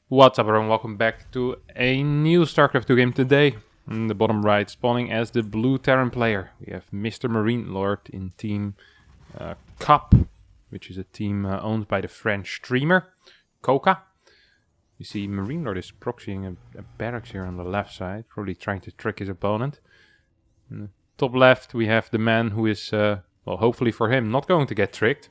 What's up everyone, welcome back to a new StarCraft 2 game today. In the bottom right, spawning as the blue Terran player, we have Mr. Marinelord in team Cup, which is a team owned by the French streamer, Coca. You see Marinelord is proxying a barracks here on the left side, probably trying to trick his opponent. In the top left we have the man who is, well, hopefully for him, not going to get tricked.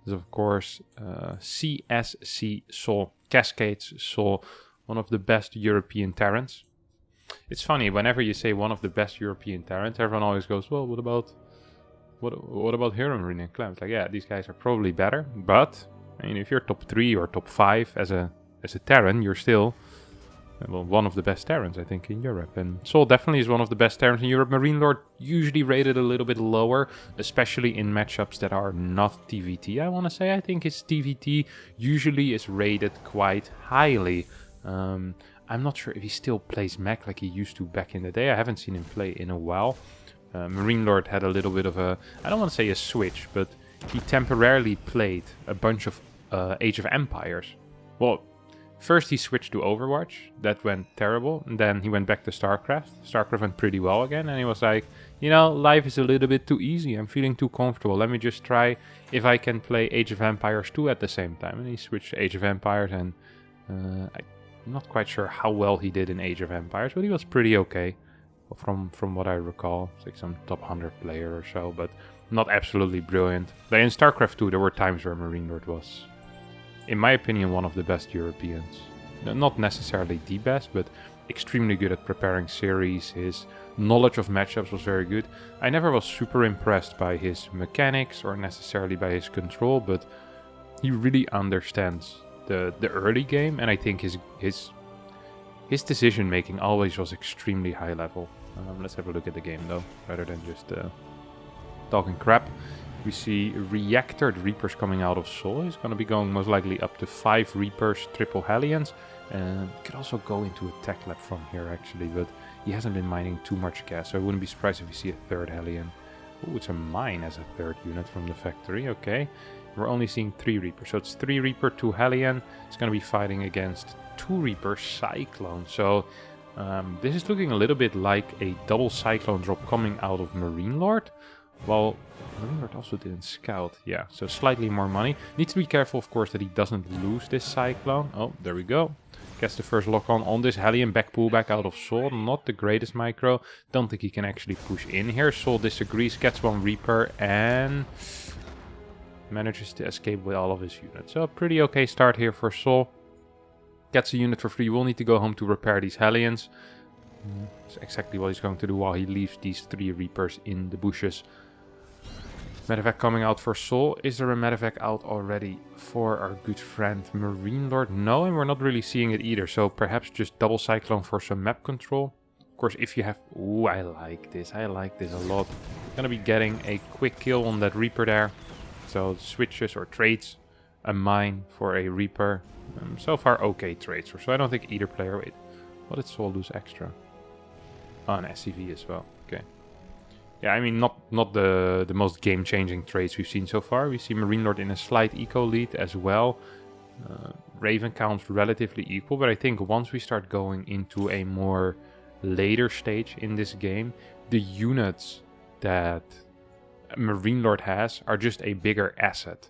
This is of course CSC SouL. Cascades SouL, one of the best European Terrans. It's funny, whenever you say one of the best European Terrans, everyone always goes, well, what about Hero Marine and Clem? It's like, yeah, these guys are probably better, but I mean, if you're top 3 or top 5 as a Terran, you're still one of the best Terrans, I think, in Europe. And SouL definitely is one of the best Terrans in Europe. Marinelord usually rated a little bit lower, especially in matchups that are not TVT, I want to say. I think his TVT usually is rated quite highly. I'm not sure if he still plays mech like he used to back in the day. I haven't seen him play in a while. Marinelord had a little bit of a, I don't want to say a switch, but he temporarily played a bunch of Age of Empires. Well, first he switched to Overwatch, that went terrible, and then he went back to StarCraft. StarCraft went pretty well again, and he was like, you know, life is a little bit too easy, I'm feeling too comfortable, let me just try if I can play Age of Empires 2 at the same time. And he switched to Age of Empires, and I'm not quite sure how well he did in Age of Empires, but he was pretty okay, from what I recall. It's like some top 100 player or so, but not absolutely brilliant. But in StarCraft 2 there were times where Marinelord was, in my opinion, one of the best Europeans. Not necessarily the best, but extremely good at preparing series. His knowledge of matchups was very good. I never was super impressed by his mechanics or necessarily by his control, but he really understands the early game, and I think his decision making always was extremely high level. Let's have a look at the game though, rather than just talking crap. We see reactored Reapers coming out of SouL. He's going to be going most likely up to 5 Reapers, triple Hellions. And could also go into a tech lab from here actually, but he hasn't been mining too much gas, so I wouldn't be surprised if we see a third Hellion. Oh, it's a mine as a third unit from the factory, okay. We're only seeing 3 Reapers, so it's 3 Reaper, 2 Hellion. It's going to be fighting against 2 Reaper Cyclone, so this is looking a little bit like a double Cyclone drop coming out of Marinelord. Well, Marinelord also didn't scout, yeah, so slightly more money. Needs to be careful, of course, that he doesn't lose this Cyclone. Oh, there we go. Gets the first lock on this Hellion, back pullback out of SouL. Not the greatest micro. Don't think he can actually push in here. SouL disagrees, gets 1 Reaper, and manages to escape with all of his units. So a pretty okay start here for SouL. Gets a unit for free. Will need to go home to repair these Hellions. That's exactly what he's going to do while he leaves these 3 Reapers in the bushes. Medevac coming out for SouL. Is there a Medevac out already for our good friend Marinelord? No, and we're not really seeing it either. So perhaps just double Cyclone for some map control. Of course, if you have... Ooh, I like this. I like this a lot. Gonna be getting a quick kill on that Reaper there. So switches or trades a mine for a Reaper. So far, okay trades. So I don't think either player... Wait, what did SouL lose extra? Oh, an SCV as well. Okay. Yeah, I mean, not the most game-changing trades we've seen so far. We see Marinelord in a slight eco lead as well. Raven counts relatively equal, but I think once we start going into a more later stage in this game, the units that Marinelord has are just a bigger asset.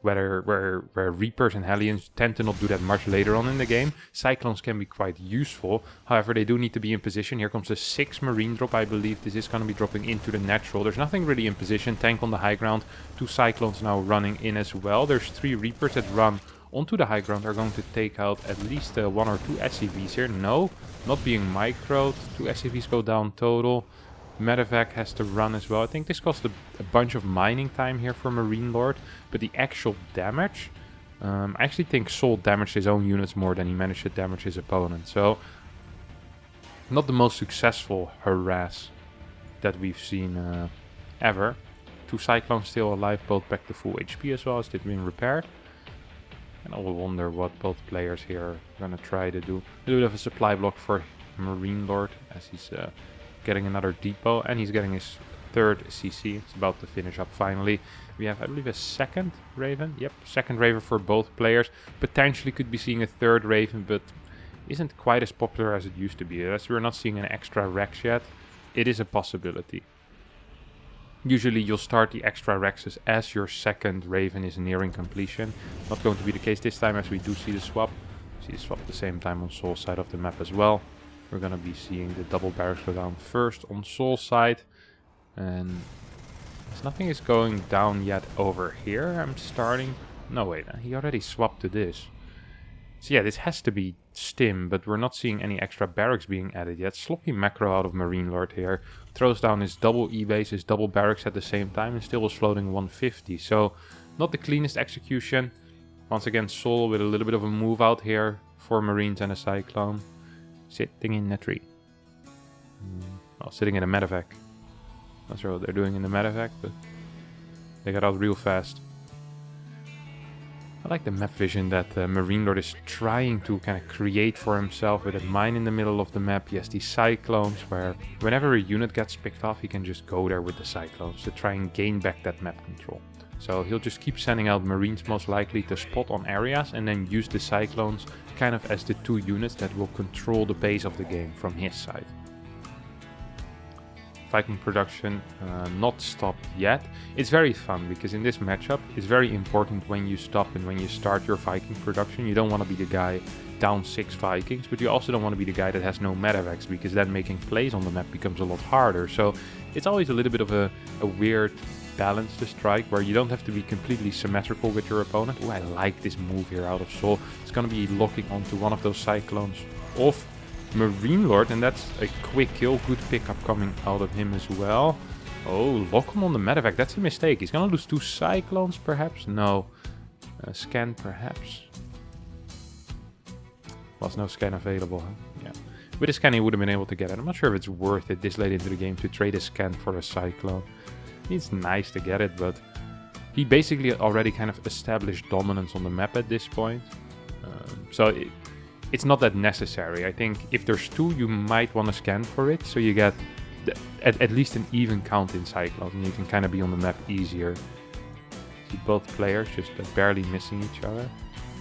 Where Reapers and Hellions tend to not do that much later on in the game. Cyclones can be quite useful. However, they do need to be in position. Here comes the 6 Marine drop. I believe this is going to be dropping into the natural. There's nothing really in position. Tank on the high ground. 2 Cyclones now running in as well. There's 3 Reapers that run onto the high ground. Are going to take out at least 1 or 2 SCVs here. No, not being microed. 2 SCVs go down total. Medevac has to run as well. I think this cost a bunch of mining time here for Marinelord, but the actual damage, I actually think SouL damaged his own units more than he managed to damage his opponent. So, not the most successful harass that we've seen ever. 2 Cyclones still alive, both back to full HP as well as they've been repaired. And I will wonder what both players here are going to try to do. A little bit of a supply block for Marinelord as he's... getting another depot, and he's getting his third CC. It's about to finish up finally. We have, I believe, a second Raven. Yep, second Raven for both players. Potentially could be seeing a third Raven, but isn't quite as popular as it used to be. As we're not seeing an extra Rex yet, it is a possibility. Usually you'll start the extra Rexes as your second Raven is nearing completion. Not going to be the case this time, as we do see the swap. See the swap at the same time on SouL's side of the map as well. We're going to be seeing the double barracks go down first on SouL's side. And nothing is going down yet over here. I'm starting... No, wait, he already swapped to this. So yeah, this has to be stim, but we're not seeing any extra barracks being added yet. Sloppy macro out of Marinelord here. Throws down his double E-base, his double barracks at the same time, and still was floating 150. So, not the cleanest execution. Once again, SouL with a little bit of a move out here for Marines and a Cyclone. Sitting in a tree. Well, sitting in a medevac. Not sure what they're doing in the medevac, but they got out real fast. I like the map vision that Marinelord is trying to kind of create for himself with a mine in the middle of the map. He has these Cyclones where whenever a unit gets picked off, he can just go there with the Cyclones to try and gain back that map control. So he'll just keep sending out Marines most likely to spot on areas and then use the Cyclones kind of as the two units that will control the pace of the game from his side. Viking production not stopped yet. It's very fun because in this matchup it's very important when you stop and when you start your Viking production. You don't want to be the guy down 6 Vikings, but you also don't want to be the guy that has no medevacs, because then making plays on the map becomes a lot harder. So it's always a little bit of a weird balance to strike where you don't have to be completely symmetrical with your opponent. Oh, I like this move here out of SouL. It's going to be locking onto one of those Cyclones off Marinelord, and that's a quick kill. Good pickup coming out of him as well. Oh, lock him on the medevac. That's a mistake. He's gonna lose 2 Cyclones, perhaps? No. Scan, perhaps? Was no scan available, huh? Yeah. With a scan, he would have been able to get it. I'm not sure if it's worth it this late into the game to trade a scan for a Cyclone. It's nice to get it, but he basically already kind of established dominance on the map at this point. It's not that necessary. I think if there's 2, you might want to scan for it, so you get at least an even count in Cyclones, and you can kind of be on the map easier. See both players just barely missing each other,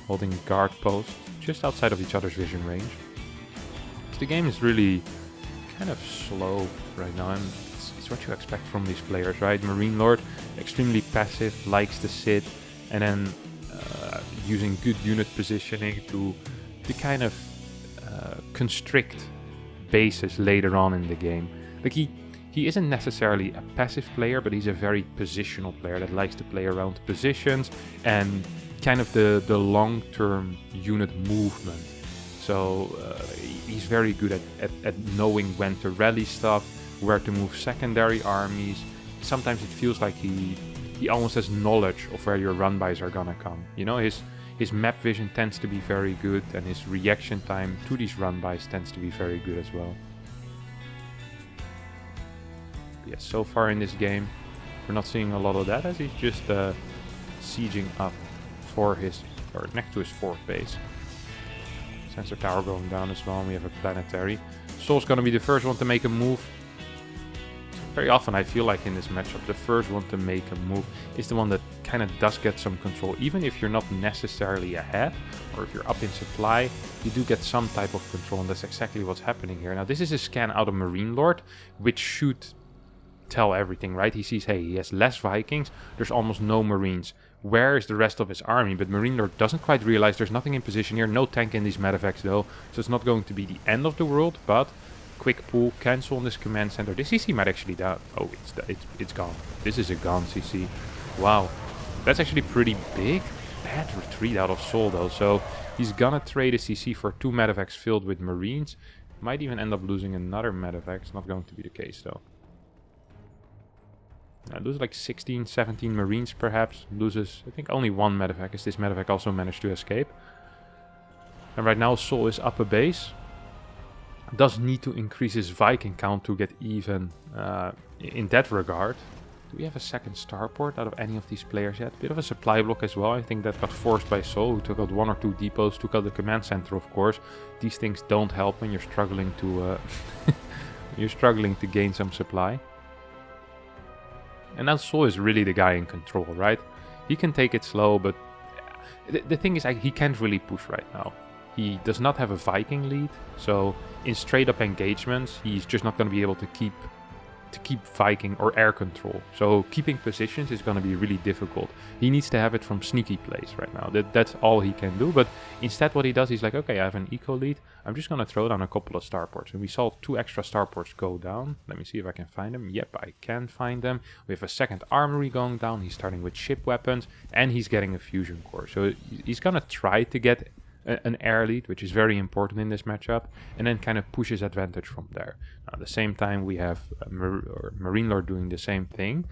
holding a guard post just outside of each other's vision range. So the game is really kind of slow right now, and it's what you expect from these players, right? Marinelord, extremely passive, likes to sit, and then using good unit positioning to kind of constrict bases later on in the game. Like he isn't necessarily a passive player, but he's a very positional player that likes to play around positions and kind of the long-term unit movement. So he's very good at knowing when to rally stuff, where to move secondary armies. Sometimes it feels like he almost has knowledge of where your run-bys are gonna come. You know, his map vision tends to be very good, and his reaction time to these run-bys tends to be very good as well. But yeah, so far in this game, we're not seeing a lot of that, as he's just sieging up for next to his 4th base. Sensor tower going down as well, and we have a planetary. SouL's gonna be the first one to make a move. Very often I feel like in this matchup, the first one to make a move is the one that kind of does get some control. Even if you're not necessarily ahead, or if you're up in supply, you do get some type of control, and that's exactly what's happening here. Now this is a scan out of Marinelord, which should tell everything, right? He sees, hey, he has less Vikings, there's almost no Marines. Where is the rest of his army? But Marinelord doesn't quite realize there's nothing in position here, no tank in these medevacs though, so it's not going to be the end of the world, but quick pull, cancel on this command center. This CC might actually die. Oh, it's gone. This is a gone CC. Wow. That's actually pretty big. Bad retreat out of SouL though. So he's gonna trade a CC for 2 medevacs filled with Marines. Might even end up losing another medevac. It's not going to be the case though. Loses like 16, 17 Marines perhaps. Loses, I think, only 1 medevac, as this medevac also managed to escape. And right now SouL is up a base. Does need to increase his Viking count to get even in that regard. Do we have a second starport out of any of these players yet? Bit of a supply block as well. I think that got forced by SouL, who took out 1 or 2 depots, took out the command center, of course. These things don't help when you're struggling to gain some supply. And now SouL is really the guy in control, right? He can take it slow, but the thing is, he can't really push right now. He does not have a Viking lead, so in straight up engagements, he's just not going to be able to keep Viking or air control. So keeping positions is going to be really difficult. He needs to have it from sneaky plays right now. That's all he can do. But instead what he does, he's like, okay, I have an eco lead. I'm just going to throw down a couple of starports. And we saw 2 extra starports go down. Let me see if I can find them. Yep, I can find them. We have a second armory going down. He's starting with ship weapons. And he's getting a fusion core. So he's going to try to get an air lead, which is very important in this matchup, and then kind of push his advantage from there. Now, at the same time, we have Marinelord doing the same thing.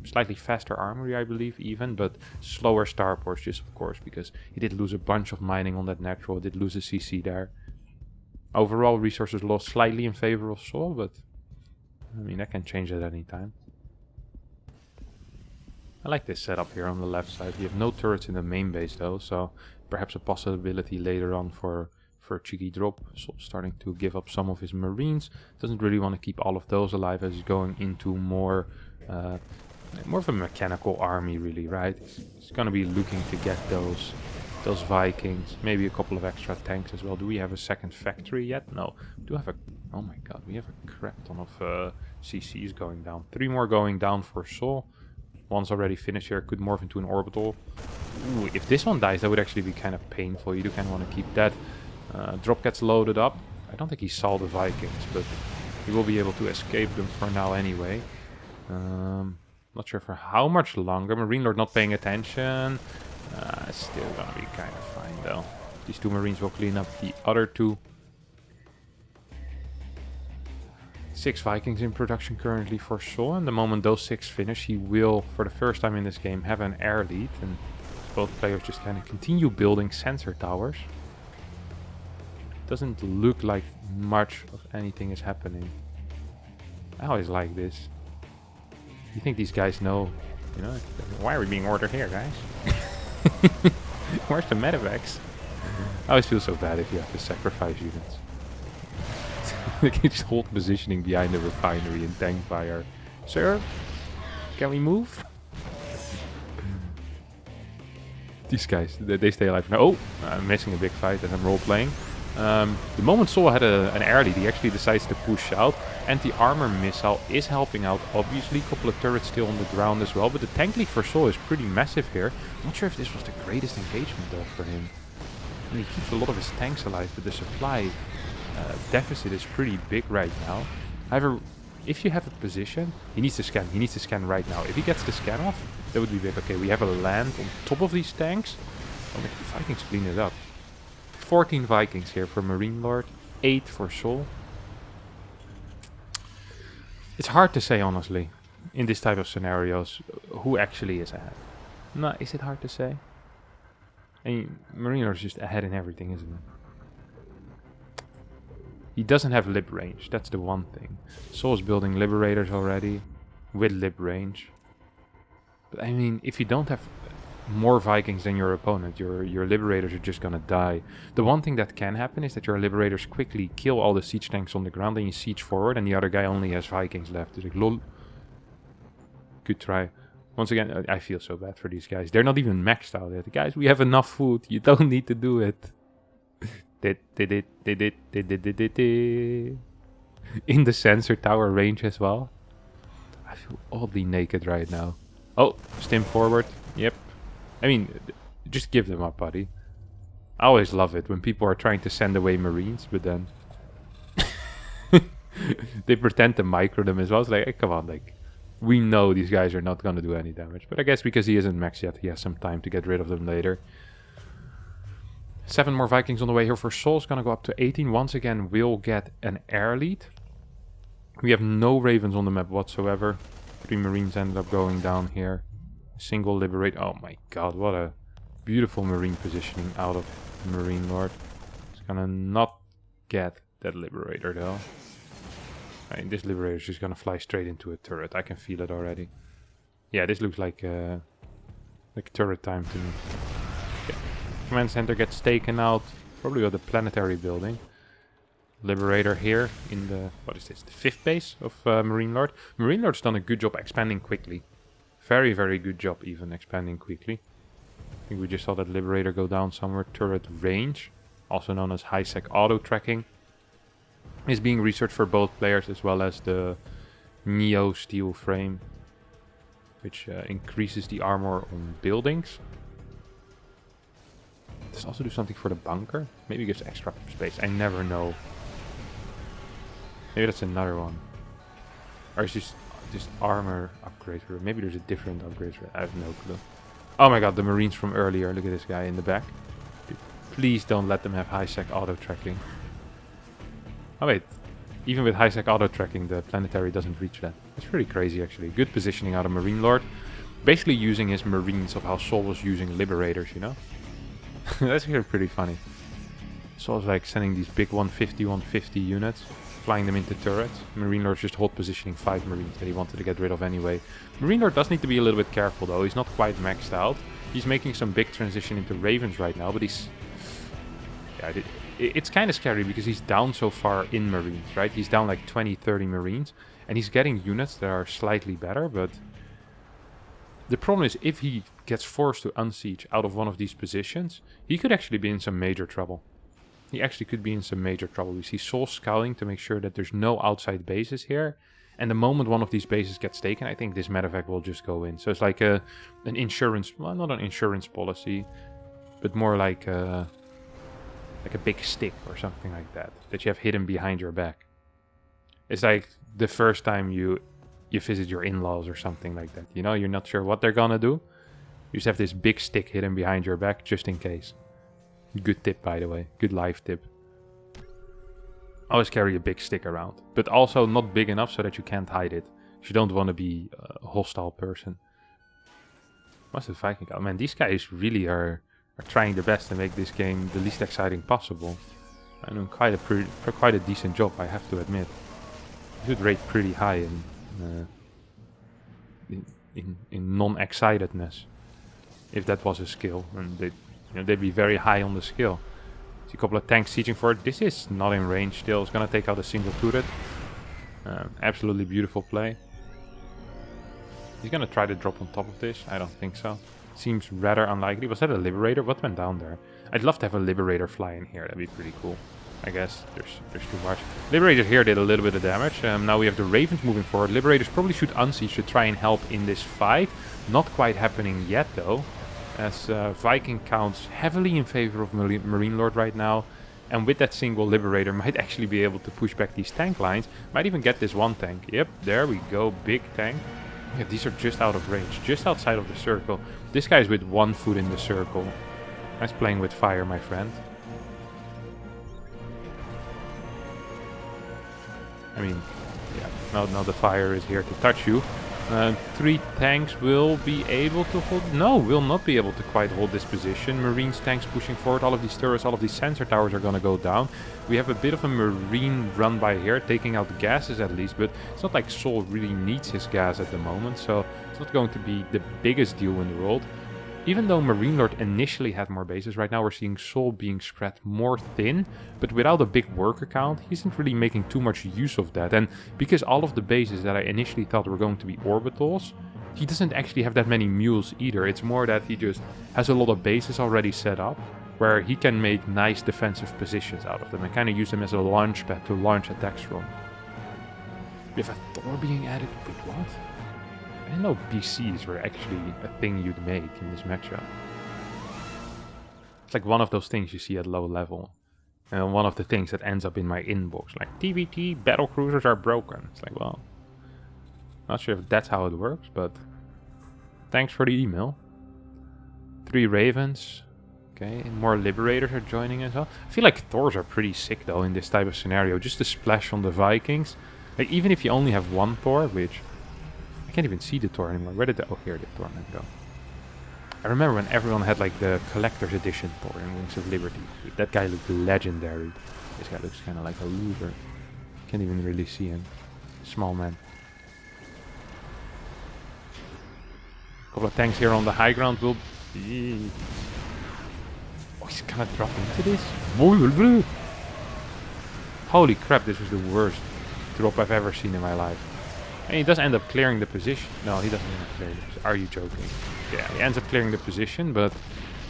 Slightly faster armory, I believe, even, but slower starports, just of course, because he did lose a bunch of mining on that natural, did lose a CC there. Overall, resources lost slightly in favor of SouL, but I mean, that can change at any time. I like this setup here on the left side. We have no turrets in the main base though, so perhaps a possibility later on for a cheeky drop. So starting to give up some of his marines. Doesn't really want to keep all of those alive as he's going into more of a mechanical army, really, right? He's going to be looking to get those Vikings, maybe a couple of extra tanks as well. Do we have a second factory yet? No. We do have a... Oh my god, we have a crap ton of CCs going down. 3 more going down for SouL. One's already finished here, could morph into an orbital. Ooh, if this one dies, that would actually be kind of painful. You do kind of want to keep that. Drop gets loaded up. I don't think he saw the Vikings, but he will be able to escape them for now anyway. Not sure for how much longer. Marinelord not paying attention. Still gonna be kind of fine though. These 2 marines will clean up the other 2. 6 Vikings in production currently for SouL, and the moment those 6 finish, he will, for the first time in this game, have an air lead, and both players just kind of continue building sensor towers. Doesn't look like much of anything is happening. I always like this. You think these guys know, you know, why are we being ordered here, guys? Where's the medevacs? I always feel so bad if you have to sacrifice units. They can just hold positioning behind the refinery and tank fire. Sir, can we move? These guys, they stay alive now. Oh, I'm missing a big fight as I'm role-playing. The moment SouL had an air lead, he actually decides to push out. Anti-armor missile is helping out, obviously. A couple of turrets still on the ground as well. But the tank lead for SouL is pretty massive here. Not sure if this was the greatest engagement though for him. I mean, he keeps a lot of his tanks alive, but the supply deficit is pretty big right now. However, if you have a position, he needs to scan. He needs to scan right now. If he gets the scan off, that would be big. Okay, we have a land on top of these tanks. Oh, the Vikings clean it up. 14 Vikings here for Marinelord, 8 for SouL. It's hard to say, honestly, in this type of scenarios, who actually is ahead. No, is it hard to say? I mean, Marinelord is just ahead in everything, isn't it? He doesn't have lib range, that's the one thing. SouL is building liberators already, with lib range. But I mean, if you don't have more Vikings than your opponent, your liberators are just gonna die. The one thing that can happen is that your liberators quickly kill all the siege tanks on the ground, and you siege forward, and the other guy only has Vikings left. It's like, lol. Good try. Once again, I feel so bad for these guys. They're not even maxed out yet. Guys, we have enough food. You don't need to do it. In the sensor tower range as well. I feel oddly naked right now. Oh, stim forward. Yep. I mean, just give them up, buddy. I always love it when people are trying to send away marines, but then they pretend to micro them as well. It's like, hey, come on, like, we know these guys are not going to do any damage. But I guess because he isn't max yet, he has some time to get rid of them later. 7 more Vikings on the way here for SouL. Is going to go up to 18. Once again, we'll get an air lead. We have no ravens on the map whatsoever. 3 marines ended up going down here. Single liberate. Oh my god, what a beautiful marine positioning out of Marinelord. It's gonna not get that liberator though. I mean, this liberator is just gonna fly straight into a turret. I can feel it already. Yeah, this looks like turret time to me. Okay. Command center gets taken out, probably with the planetary building. Liberator here in the, what is this, the 5th base of Marinelord. Marinelord's done a good job expanding quickly. Very, very good job even expanding quickly. I think we just saw that Liberator go down somewhere. Turret range, also known as high-sec auto-tracking, is being researched for both players, as well as the Neo steel frame, which increases the armor on buildings. Does also do something for the bunker. Maybe gives extra space. I never know. Maybe that's another one. Or is just armor upgrade? Or maybe there's a different upgrade. I have no clue. Oh my god, the Marines from earlier. Look at this guy in the back. Please don't let them have high-sec auto-tracking. Oh wait. Even with high-sec auto-tracking, the planetary doesn't reach that. It's pretty crazy actually. Good positioning out of Marinelord. Basically using his Marines of how SouL was using Liberators, you know? That's actually pretty funny. SouL's like sending these big 150 units, flying them into turrets. Marinelord's just hold positioning 5 Marines that he wanted to get rid of anyway. Marinelord does need to be a little bit careful though. He's not quite maxed out. He's making some big transition into Ravens right now, but he's... Yeah, it's kind of scary because he's down so far in Marines, right? He's down like 20-30 Marines, and he's getting units that are slightly better, but... The problem is, if he gets forced to unsiege out of one of these positions, he could actually be in some major trouble. He actually could be in some major trouble. We see SouL scouting to make sure that there's no outside bases here. And the moment one of these bases gets taken, I think this medevac will just go in. So it's like an insurance, well, not an insurance policy, but more like a big stick or something like that you have hidden behind your back. It's like the first time you visit your in-laws or something like that. You know, you're not sure what they're gonna do. You just have this big stick hidden behind your back just in case. Good tip, by the way. Good life tip. Always carry a big stick around. But also not big enough so that you can't hide it. You don't want to be a hostile person. What's the Viking? Oh man, these guys really are trying their best to make this game the least exciting possible. I'm doing quite a decent job, I have to admit. I should rate pretty high in non-excitedness, if that was a skill, and they'd be very high on the skill. See a couple of tanks sieging for it. This is not in range still. It's gonna take out a single turret. Absolutely beautiful play. He's gonna try to drop on top of this. I don't think so. Seems rather unlikely. Was that a Liberator? What went down there? I'd love to have a Liberator fly in here. That'd be pretty cool. I guess there's too much. Liberator here did a little bit of damage. Now we have the Ravens moving forward. Liberators probably should unsiege to try and help in this fight. Not quite happening yet though, as Viking counts heavily in favor of Marinelord right now. And with that single Liberator might actually be able to push back these tank lines. Might even get this one tank. Yep, there we go. Big tank. Yeah, these are just out of range. Just outside of the circle. This guy's with 1 foot in the circle. Nice playing with fire, my friend. I mean, yeah, now the fire is here to touch you. 3 tanks will be able to hold... No, will not be able to quite hold this position. Marines, tanks pushing forward. All of these turrets, all of these sensor towers are going to go down. We have a bit of a Marine run by here, taking out the gases at least. But it's not like SouL really needs his gas at the moment. So it's not going to be the biggest deal in the world. Even though Marinelord initially had more bases, right now we're seeing SouL being spread more thin, but without a big worker count, he isn't really making too much use of that. And because all of the bases that I initially thought were going to be orbitals, he doesn't actually have that many mules either. It's more that he just has a lot of bases already set up, where he can make nice defensive positions out of them and kind of use them as a launch pad to launch attacks from. We have a Thor being added. Wait, what? I didn't know BCs were actually a thing you'd make in this matchup. It's like one of those things you see at low level. And one of the things that ends up in my inbox. Like, TVT battlecruisers are broken. It's like, well, not sure if that's how it works, but thanks for the email. 3 Ravens. Okay, more Liberators are joining as well. I feel like Thors are pretty sick though in this type of scenario. Just to splash on the Vikings. Like, even if you only have 1 Thor, which... I can't even see the Thor anymore. Where did the... Oh, here did Thor go. I remember when everyone had like the collector's edition Thor in Wings of Liberty. That guy looked legendary. This guy looks kind of like a loser. Can't even really see him. Small man. Couple of tanks here on the high ground will be... Oh, he's gonna drop into this? Holy crap, this was the worst drop I've ever seen in my life. And he does end up clearing the position. No, he doesn't end up clearing the position. Are you joking? Yeah, he ends up clearing the position, but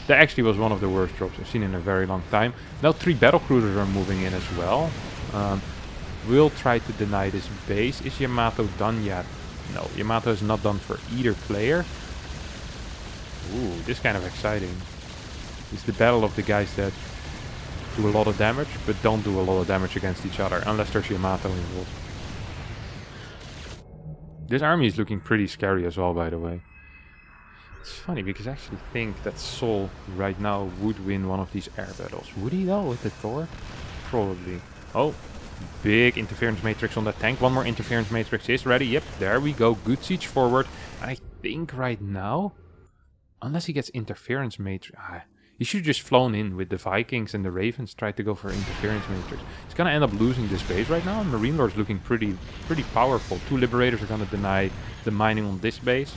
that actually was one of the worst drops I've seen in a very long time. Now 3 battlecruisers are moving in as well. We'll try to deny this base. Is Yamato done yet? No, Yamato is not done for either player. Ooh, this is kind of exciting. It's the battle of the guys that do a lot of damage, but don't do a lot of damage against each other, unless there's Yamato involved. This army is looking pretty scary as well, by the way. It's funny, because I actually think that SouL right now would win one of these air battles. Would he though, with the Thor? Probably. Oh, big interference matrix on that tank. One more interference matrix is ready. Yep, there we go. Good siege forward. I think right now, unless he gets interference matrix... he should have just flown in with the Vikings and the Ravens, tried to go for interference matrix. He's gonna end up losing this base right now, and Marinelord's looking pretty powerful. 2 Liberators are gonna deny the mining on this base.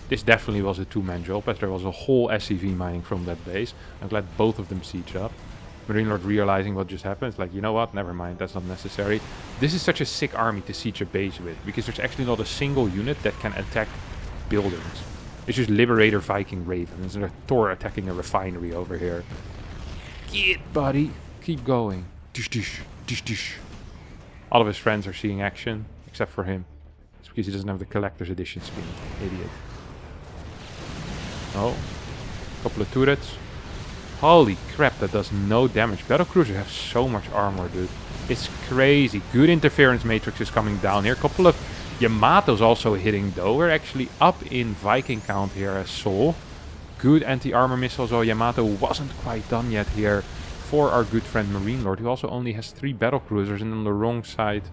This definitely was a 2-man job, as there was a whole SCV mining from that base. I'm glad both of them siege up. Marinelord realizing what just happened, it's like, you know what, never mind, that's not necessary. This is such a sick army to siege a base with, because there's actually not a single unit that can attack buildings. It's just Liberator, Viking, Ravens, and a Thor attacking a refinery over here. Get, buddy. Keep going. Dish, dish, dish, dish. All of his friends are seeing action, except for him. It's because he doesn't have the Collector's Edition skin. Idiot. Oh. Couple of turrets. Holy crap, that does no damage. Battlecruisers have so much armor, dude. It's crazy. Good interference matrix is coming down here. Couple of Yamato's also hitting though. We're actually up in Viking count here as SouL. Good anti-armor missiles. Oh, Yamato wasn't quite done yet here for our good friend Marinelord, who also only has 3 battlecruisers and on the wrong side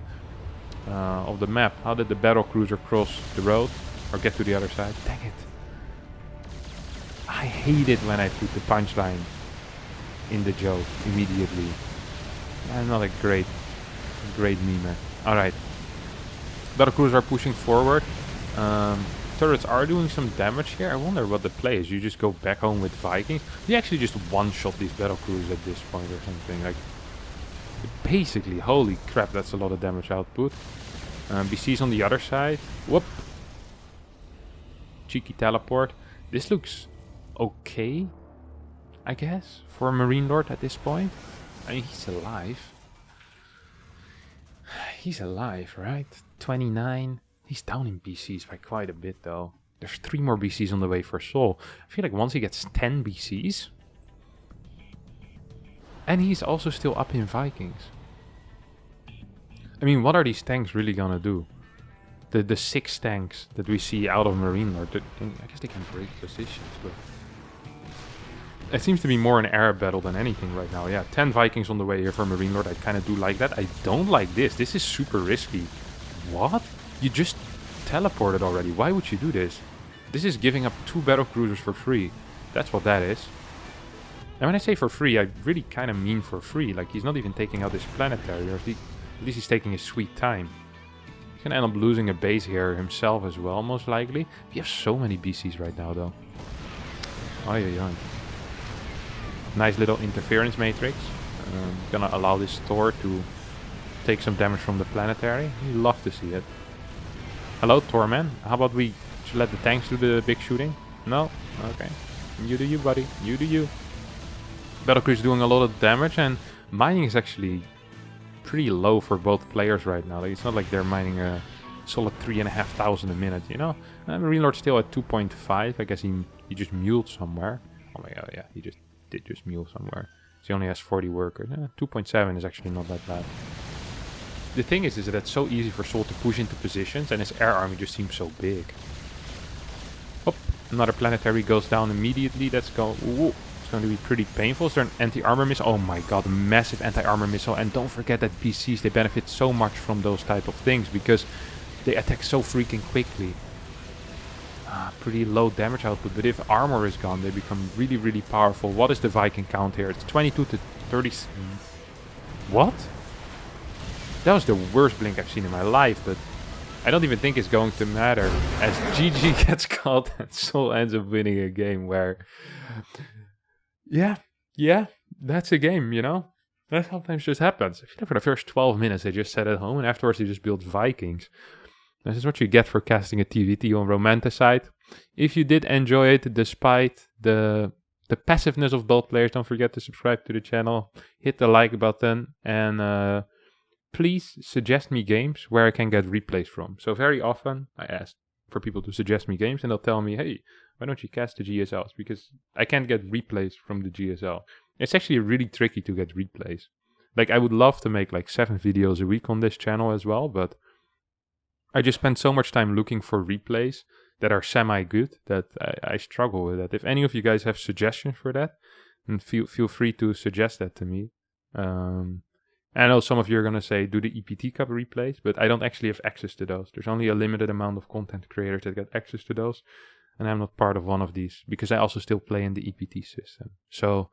of the map. How did the battlecruiser cross the road or get to the other side? Dang it. I hate it when I put the punchline in the joke immediately. I'm not a great memer. Alright. Battlecruisers are pushing forward. Turrets are doing some damage here. I wonder what the play is. You just go back home with Vikings. You actually just one-shot these battlecruisers at this point or something. Like, basically, holy crap, that's a lot of damage output. BC's on the other side. Whoop. Cheeky teleport. This looks okay, I guess, for Marinelord at this point. I mean, he's alive. He's alive, right? 29. He's down in BCs by quite a bit, though. There's 3 more BCs on the way for SouL. I feel like once he gets 10 BCs... And he's also still up in Vikings. I mean, what are these tanks really gonna do? The 6 tanks that we see out of Marinelord, I guess they can break positions, but... It seems to be more an air battle than anything right now. Yeah, 10 Vikings on the way here for Marinelord. I kind of do like that. I don't like this. This is super risky. What? You just teleported already. Why would you do this? This is giving up 2 battlecruisers for free. That's what that is. And when I say for free, I really kind of mean for free. Like, he's not even taking out this planetary. Or at least he's taking his sweet time. He's going to end up losing a base here himself as well, most likely. We have so many BCs right now, though. Ay, ay, ay. Nice little interference matrix. Gonna allow this Thor to take some damage from the planetary. You love to see it. Hello, Thorman. How about we should let the tanks do the big shooting? No? Okay. You do you, buddy. You do you. Battlecruiser is doing a lot of damage, and mining is actually pretty low for both players right now. Like, it's not like they're mining a solid 3,500 a minute, you know? Marinelord's still at 2.5. I guess he just muled somewhere. Oh my god, yeah. He did just mule somewhere. So he only has 40 workers. 2.7 is actually not that bad. The thing is that it's so easy for SouL to push into positions, and his air army just seems so big. Oh, another planetary goes down immediately. Let's go. Ooh, it's going to be pretty painful. Is there an anti-armor missile? Oh my god, a massive anti-armor missile. And don't forget that PCs, they benefit so much from those type of things, because they attack so freaking quickly. Pretty low damage output, but if armor is gone, they become really, really powerful. What is the Viking count here? It's 22 to 30. What? That was the worst blink I've seen in my life, but I don't even think it's going to matter, as GG gets called and SouL ends up winning a game where... Yeah, that's a game, you know? That sometimes just happens. I feel like for the first 12 minutes they just sat at home, and afterwards they just built Vikings. This is what you get for casting a TVT on Romanticide. If you did enjoy it, despite the passiveness of both players, don't forget to subscribe to the channel, hit the like button, and please suggest me games where I can get replays from. So very often I ask for people to suggest me games, and they'll tell me, hey, why don't you cast the GSLs? Because I can't get replays from the GSL. It's actually really tricky to get replays. Like, I would love to make like 7 videos a week on this channel as well, but I just spend so much time looking for replays that are semi-good that I struggle with that. If any of you guys have suggestions for that, then feel free to suggest that to me. I know some of you are going to say, do the EPT Cup replays, but I don't actually have access to those. There's only a limited amount of content creators that get access to those, and I'm not part of one of these, because I also still play in the EPT system. So,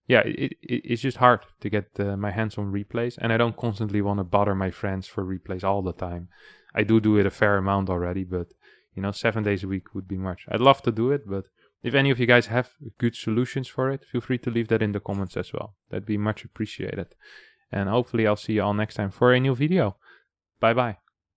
yeah, it's just hard to get my hands on replays, and I don't constantly want to bother my friends for replays all the time. I do it a fair amount already, but, 7 days a week would be much. I'd love to do it, but if any of you guys have good solutions for it, feel free to leave that in the comments as well. That'd be much appreciated. And hopefully I'll see you all next time for a new video. Bye bye.